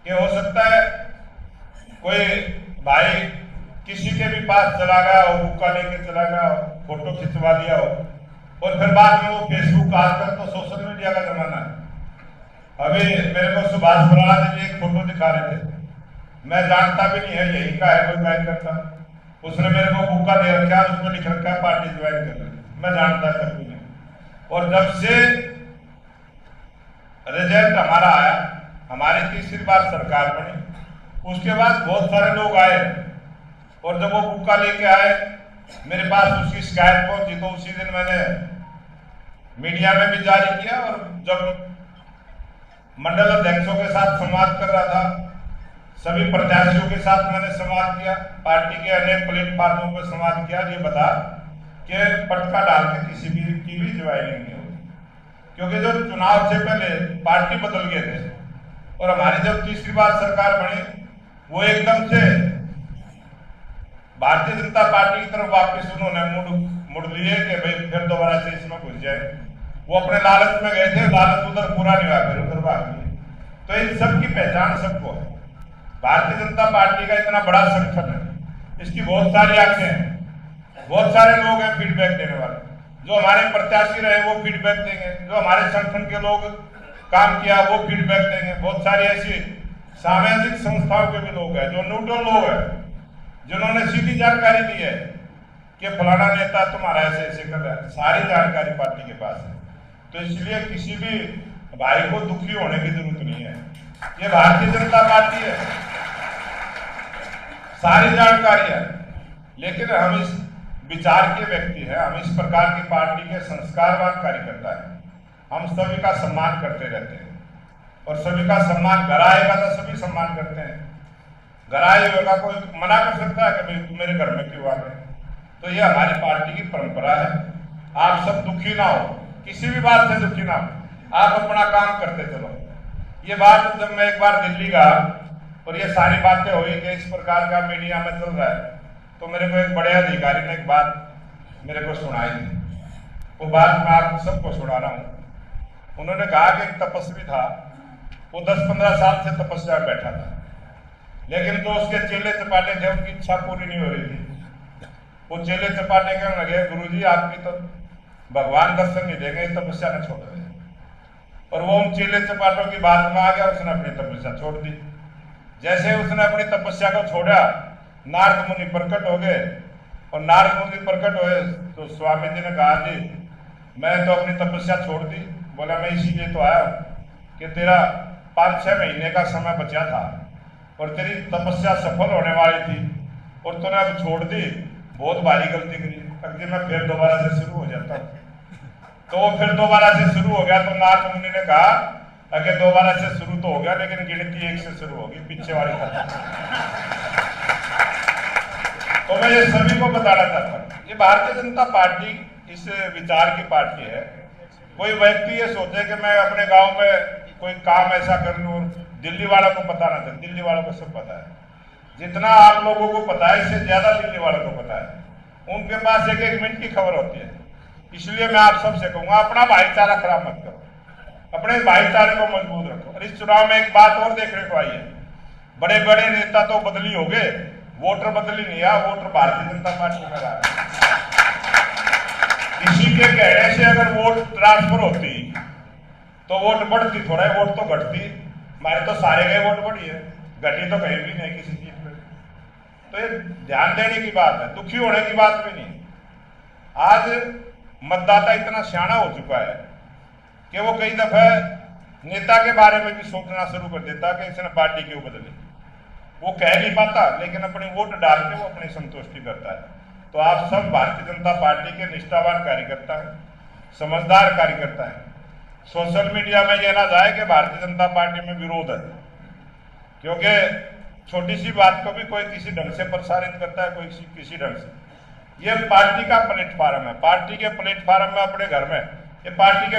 कि हो सकता है कोई भाई किसी के भी पास चला गया हो, बुक्का लेके चला गया हो, फोटो खिंचवा लिया हो और फिर बाद में वो फेसबुक, आजकल तो सोशल मीडिया का जमाना है। अभी मेरे को सुभाष बराला जी एक फोटो दिखा रहे थे, मैं जानता भी नहीं है यही का है कोई कार्यकर्ता करता, उसने मेरे को बुक्का दे रखा है, उसमें लिख रखा है पार्टी ज्वाइन कर ली, मैं जानता तक भी नहीं। और जब से रिजल्ट हमारा आया, हमारी तीसरी बार सरकार बनी, उसके बाद बहुत सारे लोग आए और जब वो बुक्का लेके आए मेरे पास उसकी शिकायत पहुंची तो उसी दिन मैंने मीडिया में भी जारी किया। और जब मंडल अध्यक्षों के साथ संवाद कर रहा था, सभी प्रत्याशियों के साथ मैंने संवाद किया, पार्टी के अनेक प्लेटफॉर्मों पर संवाद किया, ये बता कि पटका डाल के किसी भी की भी ज्वाइनिंग नहीं होगी, क्योंकि जो चुनाव से पहले पार्टी बदल गए थे और हमारी जब तीसरी बार सरकार बनी वो एकदम से भारतीय जनता पार्टी की तरफ वापस उन्होंने मुड़ लिए कि भाई फिर दोबारा से इसमें घुस जाए। वो अपने लालच में गए थे, लालच उधर पूरा नहीं हुआ, फिर उधर भाग लिए। तो इन सब की पहचान सबको है। भारतीय जनता पार्टी का इतना बड़ा संगठन है, इसकी बहुत सारी आंखें हैं, बहुत सारे लोग हैं फीडबैक देने वाले, जो हमारे प्रत्याशी रहे वो फीडबैक देंगे, जो हमारे संगठन के लोग काम किया वो फीडबैक देंगे। बहुत सारी ऐसी सामाजिक संस्थाओं के भी लोग हैं जो न्यूट्रल लोग हैं, जिन्होंने सीधी जानकारी दी है कि फलाना नेता तुम्हारा ऐसे ऐसे कर रहा है, सारी जानकारी पार्टी के पास है। तो इसलिए किसी भी भाई को दुखी होने की जरूरत नहीं है, ये भारतीय जनता पार्टी है, सारी जानकारी है। लेकिन हम इस विचार के व्यक्ति हैं, हम इस प्रकार की पार्टी के संस्कारवान कार्यकर्ता हैं, हम सभी का सम्मान करते रहते हैं और सभी का सम्मान, घर आएगा तो सभी सम्मान करते हैं, घर आए होगा कोई मना कर सकता है कि भाई तुम मेरे घर में क्यों आ गए? तो ये हमारी पार्टी की परंपरा है। आप सब दुखी ना हो, किसी भी बात से दुखी ना हो, आप अपना काम करते चलो। ये बात जब मैं एक बार दिल्ली गया और ये सारी बातें हुई कि इस प्रकार का मीडिया में चल रहा है, तो मेरे को एक बड़े अधिकारी ने एक बात मेरे को सुनाई थी, वो बात मैं आप सबको सुना रहा हूँ। उन्होंने कहा कि एक तपस्वी था, वो 10-15 साल से तपस्या में बैठा था, लेकिन जो उसके चेले चपाटे थे उनकी इच्छा पूरी नहीं हो रही थी। वो चेले चपाटे कहने लगे, गुरुजी आपकी तो भगवान दर्शन नहीं देंगे, तपस्या न छोड़ दे। और वो उन चेले चपाटों की बात में आ गया, उसने अपनी तपस्या छोड़ दी। जैसे उसने अपनी तपस्या को छोड़ा, नारद मुनि प्रकट हो गए और नारद मुनि प्रकट हुए तो स्वामी जी ने कहा, जी मैं तो अपनी तपस्या छोड़ दी। बोला मैं इसीलिए तो आया कि तेरा 5-6 महीने का समय बचा था और तेरी तपस्या सफल होने वाली थी और तूने अब छोड़ दी, बहुत भारी गलती करी। अगर मैं फिर दोबारा से शुरू हो जाता तो वो फिर दोबारा से शुरू हो गया। तो नारद मुनि ने कहा अगर दोबारा से शुरू तो हो गया, लेकिन गिनती 1 से शुरू होगी, पीछे वाली तो मैं ये सभी को बताना चाहता हूँ, ये भारतीय जनता पार्टी इस विचार की पार्टी है। कोई व्यक्ति ये सोचे कि मैं अपने गांव में कोई काम ऐसा कर लूँ, दिल्ली वालों को पता ना था, दिल्ली वालों को सब पता है। जितना आप लोगों को पता है इससे ज्यादा दिल्ली वालों को पता है, उनके पास 1-1 मिनट की खबर होती है। इसलिए मैं आप सबसे कहूंगा, अपना भाईचारा खराब मत करो, अपने भाईचारे को मजबूत रखो। और इस चुनाव में एक बात और देखने को आई है, बड़े बड़े नेता तो बदली हो गए, वोटर बदली नहीं है, वोटर भारतीय जनता पार्टी में रहा। किसी के कहने से अगर वोट ट्रांसफर होती तो वोट बढ़ती, थोड़ा वोट तो घटती। हमारे तो सारे गए वोट बढ़ी है, घटी तो कहीं भी नहीं किसी चीज पे। तो ये ध्यान देने की बात है, दुखी होने की बात भी नहीं। आज मतदाता इतना सियाना हो चुका है कि वो कई दफे नेता के बारे में भी सोचना शुरू कर देता कि इसने पार्टी क्यों बदली। वो कह नहीं पाता, लेकिन अपनी वोट डाल के वो अपनी संतुष्टि करता है। तो आप सब भारतीय जनता पार्टी के निष्ठावान कार्यकर्ता हैं, समझदार कार्यकर्ता हैं। सोशल मीडिया में यह ना जाए कि भारतीय जनता पार्टी में विरोध है, क्योंकि छोटी सी बात को भी कोई किसी ढंग से प्रसारित करता है, कोई किसी ढंग से। ये पार्टी का प्लेटफार्म है, पार्टी के प्लेटफार्म में अपने घर में ये पार्टी के